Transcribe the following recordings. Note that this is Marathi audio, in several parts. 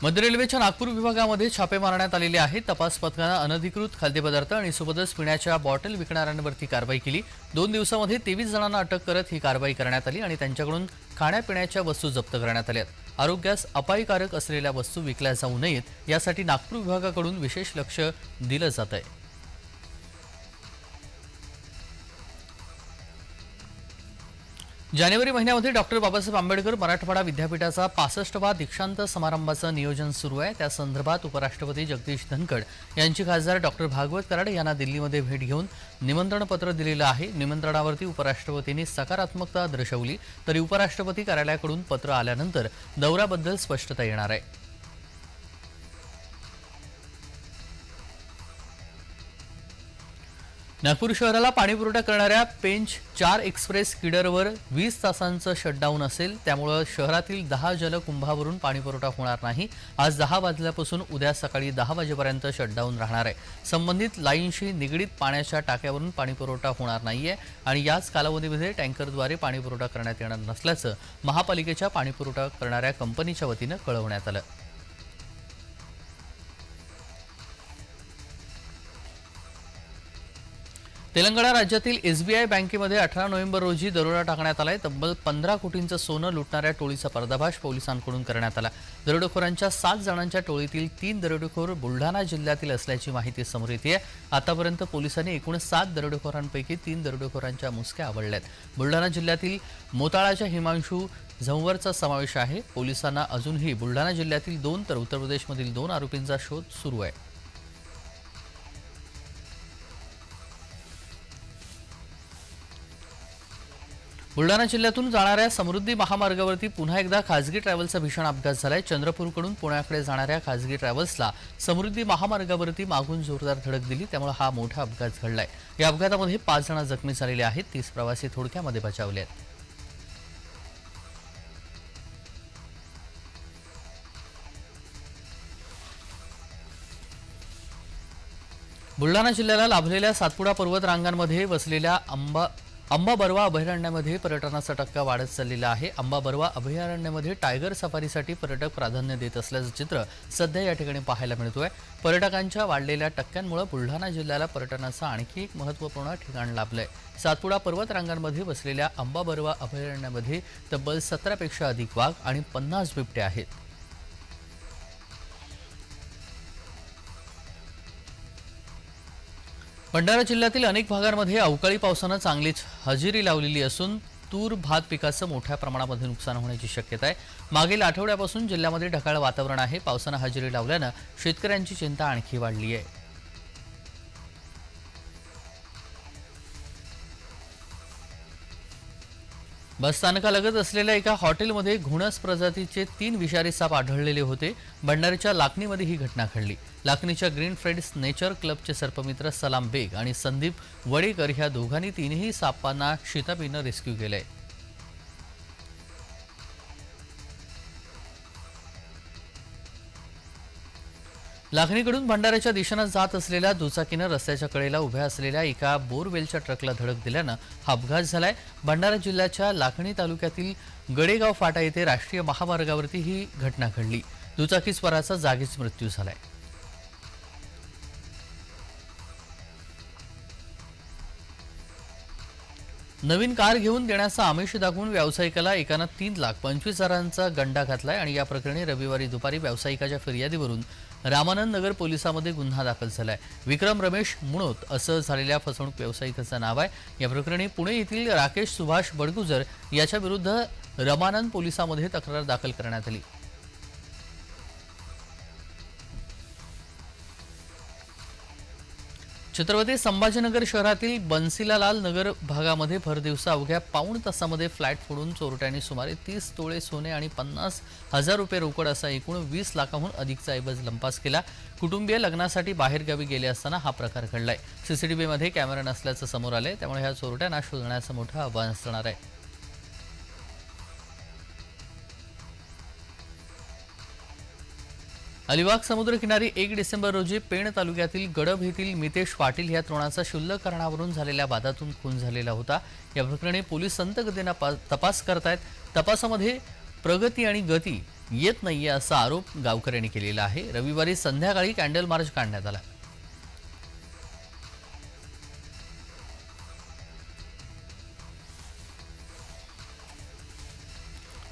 मध्य रेल्वेच्या नागपूर विभागामध्ये छापे मारण्यात आलेले आहेत। तपास पथकाने अनधिकृत खाद्यपदार्थ आणि सोबतच पिण्याच्या बॉटल विकणाऱ्यांवरती कारवाई केली। 2 दिवसांमध्ये 23 जणांना अटक करत ही कारवाई करण्यात आली आणि त्यांच्याकडून खाण्यापिण्याच्या वस्तू जप्त करण्यात आल्या। आरोग्यास अपायकारक असलेल्या वस्तू विकल्या जाऊ नयेत यासाठी नागपूर विभागाकडून विशेष लक्ष दिलं जात आहे। जानेवारी महिन्यामध्ये डॉक्टर बाबासाहेब आंबेडकर मराठवाडा विद्यापीठाचा 65वा दीक्षांत समारंभाचं नियोजन सुरू आहे। त्या संदर्भात उपराष्ट्रपती जगदीश धनखड यांची खासदार डॉक्टर भागवत कराड यांना दिल्लीमध्ये भेट घेऊन निमंत्रण पत्र दिलेलं आहे। निमंत्रणावरती उपराष्ट्रपतींनी सकारात्मकता दर्शवली तरी उपराष्ट्रपती कार्यालयाकडून पत्र आल्यानंतर दौऱ्याबद्दल स्पष्टता येणार आहे। नागपूर शहराला पाणीपुरवठा करणाऱ्या पेंच 4 एक्सप्रेस किडरवर 20 तासांचं शटडाऊन असेल। त्यामुळे शहरातील 10 जलकुंभावरून पाणीपुरवठा होणार नाही। आज 10 वाजल्यापासून उद्या सकाळी 10 वाजेपर्यंत शटडाऊन राहणार आहे। संबंधित लाईनशी निगडीत पाण्याच्या टाक्यावरून पाणीपुरवठा होणार नाहीये आणि याच कालावधीमध्ये टँकरद्वारे पाणीपुरवठा करण्यात येणार नसल्याचं महापालिकेच्या पाणीपुरवठा करणाऱ्या कंपनीच्या वतीनं कळवण्यात आलं। तेलंगणा राज्यातील एसबीआय बँकेमध्ये 18 नोव्हेंबर रोजी दरोडा टाकण्यात आलाय। तब्बल 15 कोटींचं सोनं लुटणाऱ्या टोळीचा पर्दाफाश पोलिसांकडून करण्यात आला। दरोडेखोरांच्या 7 जणांच्या टोळीतील 3 दरोडेखोर बुलढाणा जिल्ह्यातील असल्याची माहिती समोर येते आहे। आतापर्यंत पोलिसांनी एकूण 7 दरोडेखोरांपैकी 3 दरोडेखोरांच्या मुसक्या आवळल्यात। बुलढाणा जिल्ह्यातील मोताळाच्या हिमांशू झंवरचा समावेश आहे। पोलिसांना अजूनही बुलढाणा जिल्ह्यातील 2 तर उत्तर प्रदेशमधील 2 आरोपींचा शोध सुरू आहे। बुलढाणा जिल्ह्यातून जाणाऱ्या समृद्धी महामार्गावरती पुन्हा एकदा खासगी ट्रॅव्हल्सचा भीषण अपघात झालाय। चंद्रपूरकडून पुण्याकडे जाणाऱ्या खासगी ट्रॅव्हल्सला समृद्धी महामार्गावरती मागून जोरदार धडक दिली, त्यामुळे हा मोठा अपघात घडलाय। या अपघातामध्ये 5 जण जखमी झालेले आहेत। 30 प्रवासी थोडक्यामध्ये बचावले आहेत। बुलढाणा जिल्ह्याला लाभलेल्या सातपुडा पर्वत रांगांमध्ये वसलेल्या अंबाबरवा अभयारण्यामध्ये पर्यटनाचा टक्का वाढत चाललेला आहे। अंबाबरवा अभयारण्यामध्ये टायगर सफारीसाठी पर्यटक प्राधान्य देत असल्याचं चित्र सध्या या ठिकाणी पाहायला मिळतोय। पर्यटकांच्या वाढलेल्या टक्क्यांमुळे बुलढाणा जिल्ह्याला पर्यटनाचं आणखी एक महत्त्वपूर्ण ठिकाण लाभलंय। सातपुडा पर्वत रांगांमध्ये वसलेल्या अंबाबरवा अभयारण्यामध्ये तब्बल 17 पेक्षा अधिक वाघ आणि 50 बिबटे आहेत। भंडारा जिल्ह्यातील अनेक भागांमध्ये अवकाळी पावसानं चांगलीच हजेरी लावलेली असून तूर भात पिकाचं मोठ्या प्रमाणामध्ये नुकसान होण्याची शक्यता आहे। मागील आठवड्यापासून जिल्ह्यामध्ये ढगाळ वातावरण आहे। पावसानं हजेरी लावल्यानं शेतकऱ्यांची चिंता आणखी वाढली आहे। बस स्थानकालगत असलेल्या एका हॉटेलमध्ये घोणस प्रजातीचे 3 विषारी साप आढळलेले होते। भंडारीच्या लाखणीमध्ये ही घटना घडली। लाखणीच्या ग्रीन फ्रेंड्स नेचर क्लबचे सर्पमित्र सलाम बेग आणि संदीप वडेकर ह्या दोघांनी 3ही सापांना शिताफीनं रेस्क्यू केलंय। लाखणीकडून भंडाऱ्याच्या दिशेने जात असलेल्या दुचाकीनं रस्त्याच्या कडेला उभ्या असलेल्या एका बोरवेलच्या ट्रकला धडक दिल्यानं हा अपघात झालाय। भंडारा जिल्ह्याच्या लाखणी तालुक्यातील गडेगाव फाटा येथे राष्ट्रीय महामार्गावरती ही घटना घडली। दुचाकीस्वाराचा जागीच मृत्यू झालाय। नवीन कार घेऊन देण्याचा आमिष दाखवून व्यावसायिकाला एकानं 3,25,000चा गंडा घातलाय आणि या प्रकरणी रविवारी दुपारी व्यावसायिकाच्या फिर्यादीवरून रामानंद नगर पोलिसांमध्ये गुन्हा दाखल झालाय। विक्रम रमेश मुणोत असं झालेल्या फसवणूक व्यावसायिकाचं नाव आहे। या प्रकरणी पुणे येथील राकेश सुभाष बडगुजर याच्या विरुद्ध रामानंद पोलिसांमध्ये तक्रार दाखल करण्यात आली। छत्रपती संभाजीनगर शहरातील बन्सीलाल नगर भागामध्ये भरदिवसा अवघ्या पाऊण तासामध्ये फ्लॅट फोडून चोरट्यांनी सुमारे 30 तोळे सोने आणि 50,000 रुपये रोकड असा एकूण 20 लाखांहून अधिकचा ऐवज लंपास केला। कुटुंबीय लग्नासाठी बाहेरगावी गेले असताना हा प्रकार घडलाय। सीसीटीव्हीमध्ये कॅमेरा नसल्याचं समोर आलंय, त्यामुळे ह्या चोरट्यांना शोधण्याचं मोठं आव्हान असणार आहे। अलिबाग समुद्रकिनारी 1 डिसेंबर रोजी पेण तालुक्यातील गडब येथील मितेश पाटील या तरुणाचा क्षुल्लक कारणावरून झालेल्या वादातून खून झालेला होता। या प्रकरणी पोलीस संथ गतीने तपास करतायत। तपासामध्ये प्रगती आणि गती येत नाहीये असा आरोप गावकऱ्यांनी केलेला आहे. रविवारी संध्याकाळी कॅन्डल मार्च काढण्यात आला.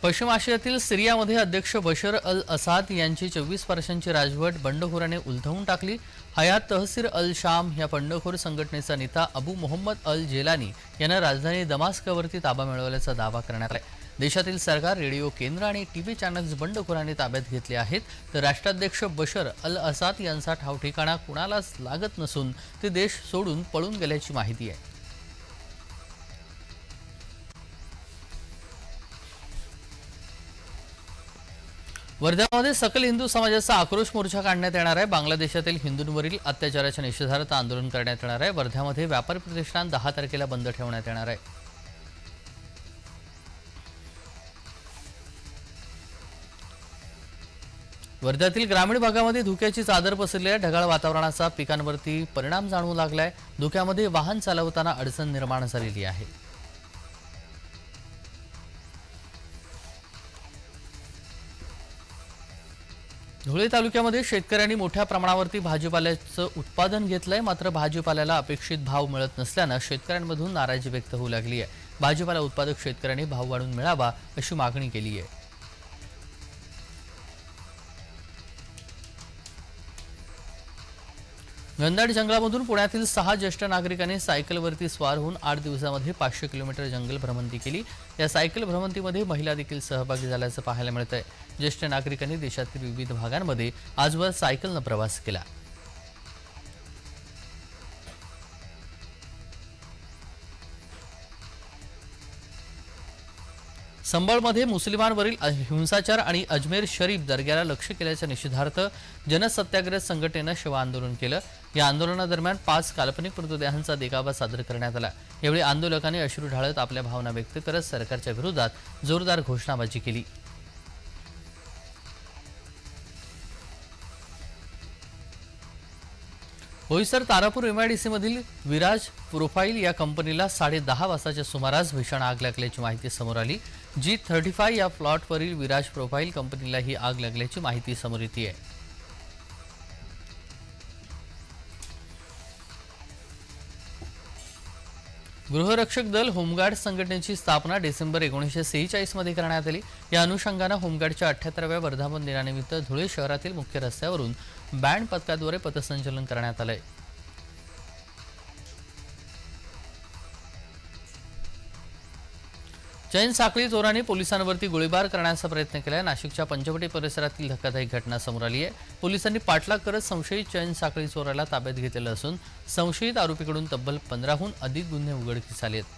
पश्चिम आशियातील सिरियामध्ये अध्यक्ष बशर अल असाद यांची 24 वर्षांची राजवट बंडखोराने उलथवून टाकली. हयात तहसीर अल शाम या बंडखोर संघटनेचा नेता अबू मोहम्मद अल जेलानी यांना राजधानी दमास्कवरती ताबा मिळवल्याचा दावा करण्यात आला. देशातील सरकार, रेडिओ केंद्र आणि टीव्ही चॅनल्स बंडखोरांनी ताब्यात घेतले आहेत. तर राष्ट्राध्यक्ष बशर अल असाद यांचा ठावठिकाणा कुणालाच लागत नसून ते देश सोडून पळून गेल्याची माहिती आहे. वर्ध्यामध्ये सकल हिंदू समाजाचा आक्रोश मोर्चा काढण्यात येणार आहे. बांगलादेशातील हिंदूंवरील अत्याचाराच्या निषेधार्थ आंदोलन करण्यात येणार आहे. वर्ध्यामध्ये व्यापारी प्रतिष्ठान 10 तारखेला बंद ठेवण्यात येणार आहे. वर्ध्यातील ग्रामीण भागामध्ये धुक्याची चादर पसरली आहे. ढगाळ वातावरणाचा पिकांवरती परिणाम जाणवू लागलाय. धुक्यामध्ये वाहन चालवताना अडचण निर्माण झालेली आहे. धुळे तालुक्यामध्ये शेतकऱ्यांनी मोठ्या प्रमाणावरती भाजीपाल्याचं उत्पादन घेतलंय. मात्र भाजीपाल्याला अपेक्षित भाव मिळत नसल्यानं शेतकऱ्यांमधून नाराजी व्यक्त होऊ लागली आहे. भाजीपाला उत्पादक शेतकऱ्यांनी भाव वाढवून मिळावा अशी मागणी केली आहे. घनदाट जंगलामधून पुण्यातील 6 ज्येष्ठ नागरिकांनी सायकलवरती स्वार होऊन 8 दिवसांमध्ये 500 किलोमीटर जंगल भ्रमंती केली. या सायकल भ्रमंतीमध्ये महिला देखील सहभागी झाल्याचं पाहायला मिळत आहे. ज्येष्ठ नागरिकांनी देशातील विविध भागांमध्ये आजवर सायकलनं प्रवास केला. संबळमध्ये मुस्लिमांवरील हिंसाचार आणि अजमेर शरीफ दर्ग्याला लक्ष्य केल्याच्या निषेधार्थ जनसत्याग्रह संघटनेनं शिवा आंदोलन केलं. या आंदोलनादरम्यान 5 काल्पनिक मृतदेहांचा देखावा सादर करण्यात आला. यावेळी आंदोलकांनी अश्रू ढाळत आपल्या भावना व्यक्त करत सरकारच्या विरोधात जोरदार घोषणाबाजी केली. बोईसर तारापूर एमआयडीसी मधील विराज प्रोफाईल या कंपनीला 10:30 वाजताच्या सुमारास भीषण आग लागल्याची माहिती समोर आली. G35 या प्लॉटवरील विराज प्रोफाईल कंपनीला ही आग लागल्याची माहिती समोर येते आहे. गृहरक्षक दल होमगार्ड संघटनेची स्थापना डिसेंबर 1946 मध्ये करण्यात आली. या अनुषंगाने होमगार्डच्या 78व्या वर्धापन दिनानिमित्त धुळे शहरातील मुख्य रस्त्यावरून बँड पथकाद्वारे पथसंचलन करण्यात आले. चैन साखळी चोरांनी पोलिसांवरती गोळीबार करण्याचा प्रयत्न केला. नाशिकच्या पंचवटी परिसरातील धक्कादायक घटना समोर आली आहे. पोलिसांनी पाठलाग करत संशयित चैन साखळी चोराला ताब्यात घेतलेलं असून संशयित आरोपीकडून तब्बल 15हून अधिक गुन्हे उघडकीस आले आहेत.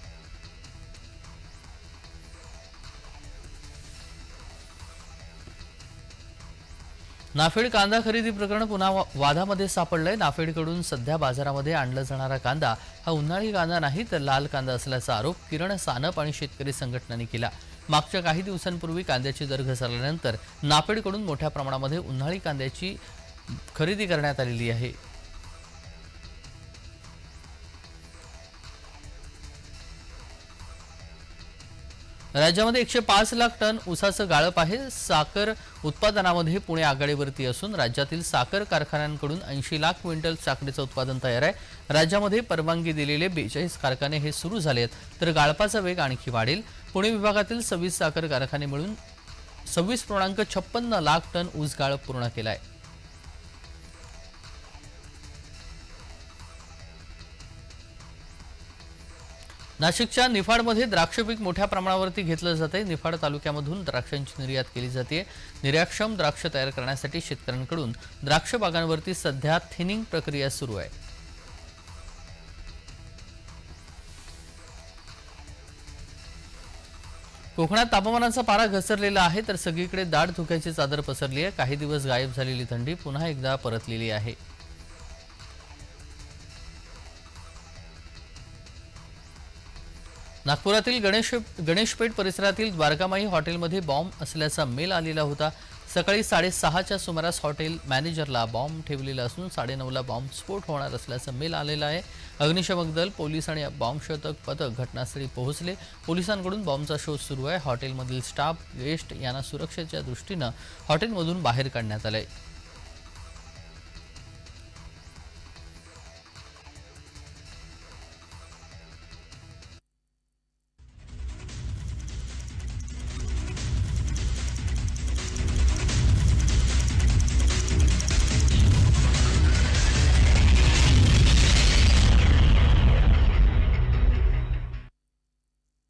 नाफेड कांदा खरेदी प्रकरण पुन्हा वादामध्ये सापडलंय. नाफेडकडून सध्या बाजारामध्ये आणला जाणारा कांदा हा उन्हाळी कांदा नाही तर लाल कांदा असल्याचा आरोप किरण सानप आणि शेतकरी संघटनांनी केला. मागच्या काही दिवसांपूर्वी कांद्याची दर घसरल्यानंतर नाफेडकडून मोठ्या प्रमाणामध्ये उन्हाळी कांद्याची खरेदी करण्यात आलेली आहे. राज्यामध्ये 105 लाख टन ऊसाचं गाळप आहे. साखर उत्पादनामध्ये पुणे आघाडीवरती असून राज्यातील साखर कारखान्यांकडून 80 लाख क्विंटल साखरेचं उत्पादन तयार आहे. राज्यामध्ये परवानगी दिलेले 42 कारखाने हे सुरू झालेत तर गाळपाचा वेग आणखी वाढेल. पुणे विभागातील 26 साखर कारखाने मिळून 26.56 लाख टन ऊस गाळप पूर्ण केला आहे. नाशिकच्या निफाडमध्ये द्राक्ष पीक मोठ्या प्रमाणावरती घेतलं जाते. निफाड तालुक्यामधून द्राक्षांची निर्यात केली जाते. निर्यातक्षम द्राक्ष तयार करण्यासाठी शेतकऱ्यांकडून द्राक्ष बागांवरती सध्या थिनिंग प्रक्रिया सुरू आहे. कोकणात तापमानाचा पारा घसरलेला आहे तर सगळीकडे दाट धुक्याची चादर पसरली आहे. काही दिवस गायब झालेली थंडी पुन्हा एकदा परतलेली आहे. नागपुरातील गणेशपेठ परिसरातील द्वारकामाई हॉटेलमध्ये बॉम्ब असल्याचा मेल आलेला होता. सकाळी 6:30च्या सुमारास हॉटेल मॅनेजरला बॉम्ब ठेवलेला असून 9:30ला बॉम्बस्फोट होणार असल्याचं मेल आलेलं आहे. अग्निशमक दल, पोलीस आणि बॉम्बशोधक पथक घटनास्थळी पोहोचले. पोलिसांकडून बॉम्बचा शोध सुरू आहे. हॉटेलमधील स्टाफ, गेस्ट यांना सुरक्षेच्या दृष्टीनं हॉटेलमधून बाहेर काढण्यात आलंय.